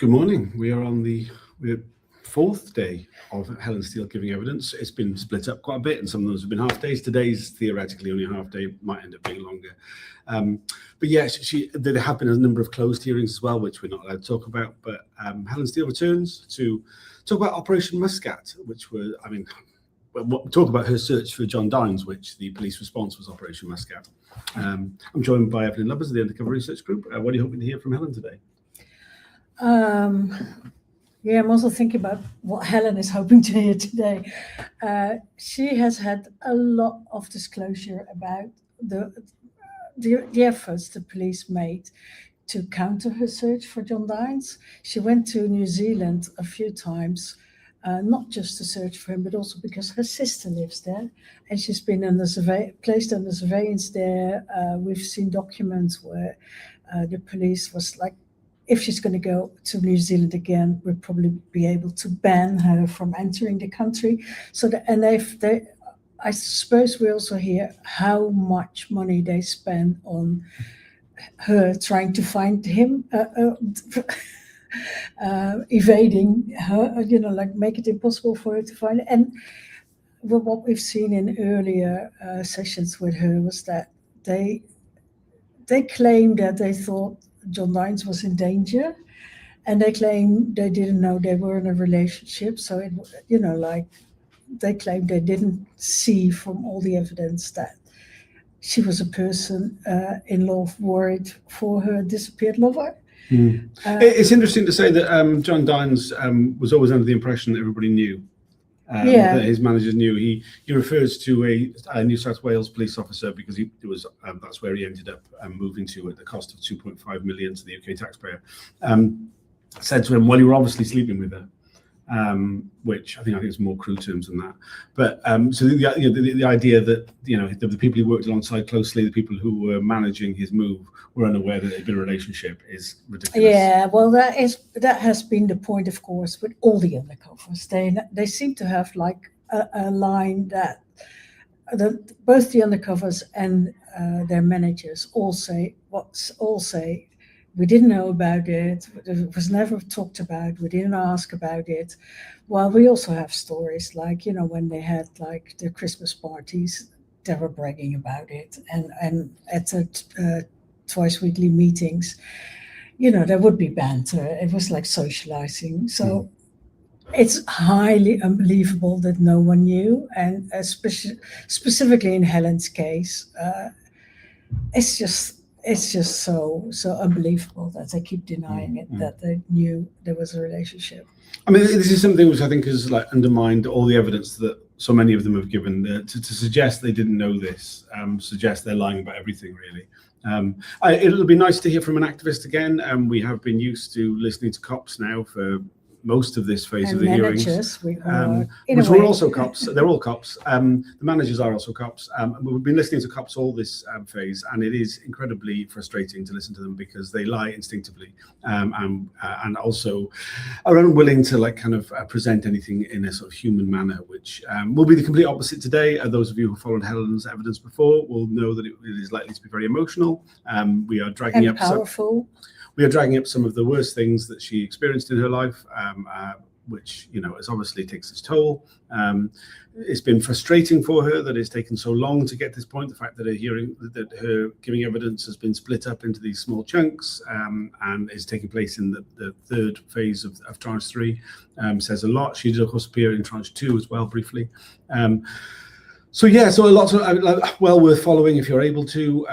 Good morning. We are on the fourth day of Helen Steel giving evidence. It's been split up quite a bit, and some of those have been half days. Today's theoretically only a half day, might end up being longer. But yes, there have been a number of closed hearings as well, which we're not allowed to talk about. But Helen Steel returns to talk about Operation Muscat, which was, talk about her search for John Dines, which the police response was Operation Muscat. I'm joined by Evelyn Lubbers of the Undercover Research Group. What are you hoping to hear from Helen today? Yeah, I'm also thinking about what Helen is hoping to hear today. She has had a lot of disclosure about the efforts the police made to counter her search for John Dines. She went to New Zealand a few times, not just to search for him, but also because her sister lives there, and she's been placed under surveillance there. We've seen documents where the police was like, if she's going to go to New Zealand again, we'll probably be able to ban her from entering the country. I suppose we also hear how much money they spend on her trying to find him, evading her, like make it impossible for her to find. And what we've seen in earlier sessions with her was that they claimed that they thought John Dines was in danger, and they claim they didn't know they were in a relationship. So they claim they didn't see from all the evidence that she was a person in love, worried for her disappeared lover. It's interesting to say that John Dines was always under the impression that everybody knew. That his managers knew. He refers to a New South Wales police officer because that's where he ended up moving to at the cost of 2.5 million to the UK taxpayer. Said to him, "Well, you were obviously sleeping with her," which I think it's more crude terms than that. But so the idea that the people he worked alongside closely, the people who were managing his move, were unaware that there'd been a relationship is ridiculous. Yeah, well, that has been the point, of course, with all the undercovers. They seem to have like a line that both the undercovers and their managers all say, we didn't know about it. It was never talked about. We didn't ask about it. Well, we also have stories like, when they had like the Christmas parties, they were bragging about it. And at the twice weekly meetings, there would be banter. It was like socializing. So it's highly unbelievable that no one knew. And specifically in Helen's case, it's just so unbelievable that they keep denying it, that they knew there was a relationship. I mean, this is something which I think has undermined all the evidence that so many of them have given. To suggest they didn't know this suggests they're lying about everything, really. It'll be nice to hear from an activist again. We have been used to listening to cops now for most of this phase of the hearings, which were also cops. They're all cops. The managers are also cops. We've been listening to cops all this phase, and it is incredibly frustrating to listen to them because they lie instinctively, and also are unwilling to present anything in a sort of human manner, which will be the complete opposite today. Those of you who followed Helen's evidence before will know that it is likely to be very emotional. We are dragging up powerful. We are dragging up some of the worst things that she experienced in her life, which has obviously takes its toll. It's been frustrating for her that it's taken so long to get to this point. The fact that her giving evidence has been split up into these small chunks and is taking place in the third phase of tranche 3 says a lot. She did, of course, appear in tranche 2 as well, briefly. So a lot of well worth following if you're able to.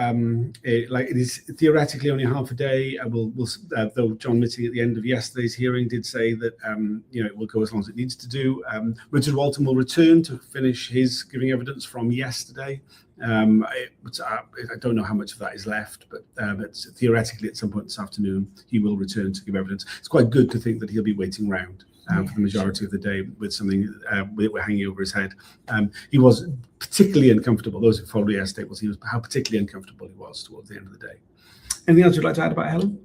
It is theoretically only half a day. Though John Mitting at the end of yesterday's hearing did say that it will go as long as it needs to do. Richard Walton will return to finish his giving evidence from yesterday. I don't know how much of that is left, but theoretically at some point this afternoon he will return to give evidence. It's quite good to think that he'll be waiting around for the majority of the day with something hanging over his head. He was particularly uncomfortable. Those who followed yesterday will see how particularly uncomfortable he was towards the end of the day. Anything else you'd like to add about Helen?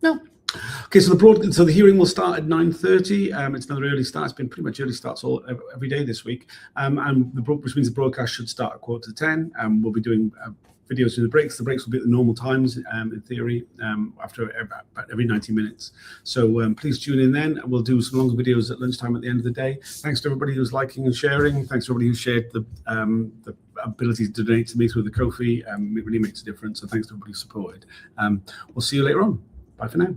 No. Okay, so the hearing will start at 9:30. It's another early start. It's been pretty much early starts every day this week, which means the broadcast should start at 9:45. We'll be doing videos through the breaks. The breaks will be at the normal times, in theory, after about every 90 minutes. So please tune in then. We'll do some longer videos at lunchtime at the end of the day. Thanks to everybody who's liking and sharing. Thanks to everybody who shared the ability to donate to me through the Ko-fi. It really makes a difference. So thanks to everybody who supported. We'll see you later on. Bye for now.